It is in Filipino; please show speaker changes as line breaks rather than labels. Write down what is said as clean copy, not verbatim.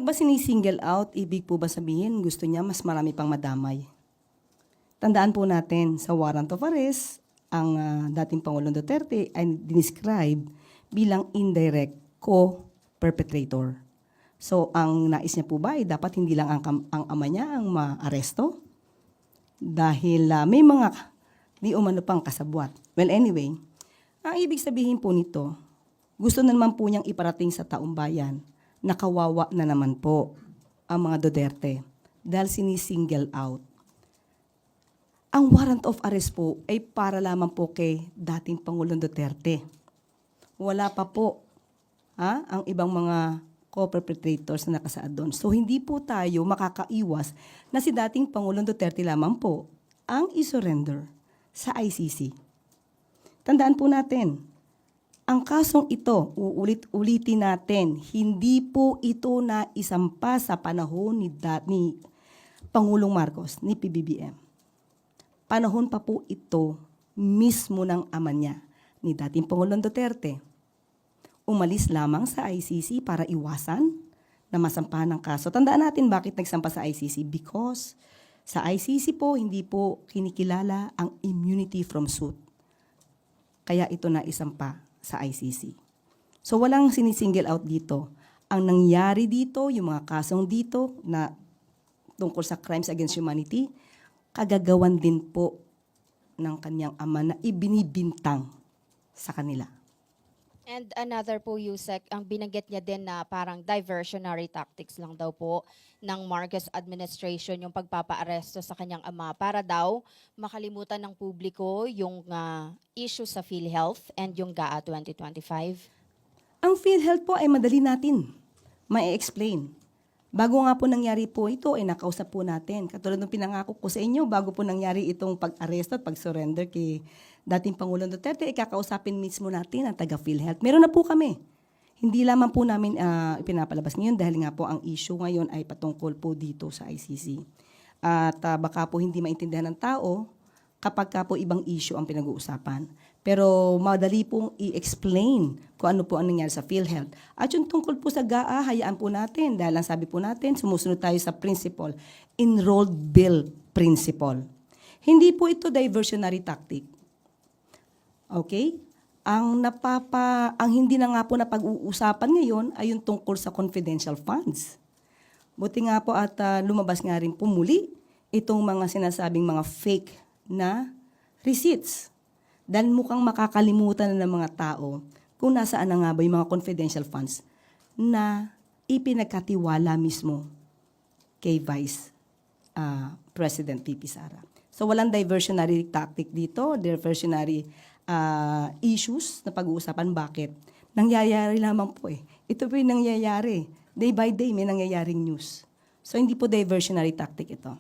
ba sinisingle out, ibig po ba sabihin gusto niya mas marami pang madamay? Tandaan po natin, sa warrant of arrest, ang dating Pangulong Duterte ay dinescribe bilang indirect co-perpetrator. So, ang nais niya po ba ay dapat hindi lang ang ama niya ang maaresto? Dahil may mga di umano pang kasabwat. Well, anyway, ang ibig sabihin po nito, gusto na naman po niyang iparating sa taong bayan na kawawa na naman po ang mga Duterte dahil sinisingle out. Ang warrant of arrest po ay para lamang po kay dating Pangulong Duterte. Wala pa po ang ibang mga co-perpetrators na nakasaad doon. So hindi po tayo makakaiwas na si dating Pangulong Duterte lamang po ang isurrender sa ICC. Tandaan po natin, ang kasong ito, uulit-ulitin natin, hindi po ito na isampa sa panahon ni Pangulong Marcos, ni PBBM. Panahon pa po ito mismo ng ama niya, ni dating Pangulong Duterte. Umalis lamang sa ICC para iwasan na masampahan ng kaso. Tandaan natin bakit nagsampa sa ICC. Because sa ICC po, hindi po kinikilala ang immunity from suit. Kaya ito na isampa sa ICC. So walang sinisingle out dito. Ang nangyari dito, yung mga kasong dito na tungkol sa crimes against humanity, kagagawan din po ng kanyang ama na ibinibintang sa kanila.
And another po, Yusek, ang binanggit niya din na parang diversionary tactics lang daw po ng Marcos administration yung pagpapaaresto sa kanyang ama para daw makalimutan ng publiko yung issue sa PhilHealth and yung GAA 2025.
Ang PhilHealth po ay madali natin ma-explain. Bago nga po nangyari po ito, ay nakausap po natin. Katulad ng pinangako ko sa inyo, bago po nangyari itong pag-aresto at pag-surrender kay dating Pangulong Duterte, ikakausapin mismo natin ang taga-PhilHealth. Meron na po kami. Hindi lamang po namin ipinapalabas ngayon dahil nga po ang issue ngayon ay patungkol po dito sa ICC. At baka po hindi maintindihan ng tao kapag ka po ibang issue ang pinag-uusapan. Pero madali pong i-explain kung ano po ang nangyari sa PhilHealth. At yung tungkol po sa GAA, hayaan po natin dahil ang sabi po natin, sumusunod tayo sa principle, enrolled bill principle. Hindi po ito diversionary tactic. Okay? Ang hindi na nga po na pag-uusapan ngayon ay yung tungkol sa confidential funds. Buti nga po at lumabas nga rin po muli itong mga sinasabing mga fake na receipts. Dahil mukhang makakalimutan na ng mga tao kung nasaan na nga ba yung mga confidential funds na ipinagkatiwala mismo kay Vice President P.P. Sara. So walang diversionary tactic dito, diversionary issues na pag-uusapan. Bakit? Nangyayari lamang po eh. Ito po yung nangyayari. Day by day may nangyayaring news. So hindi po diversionary tactic ito.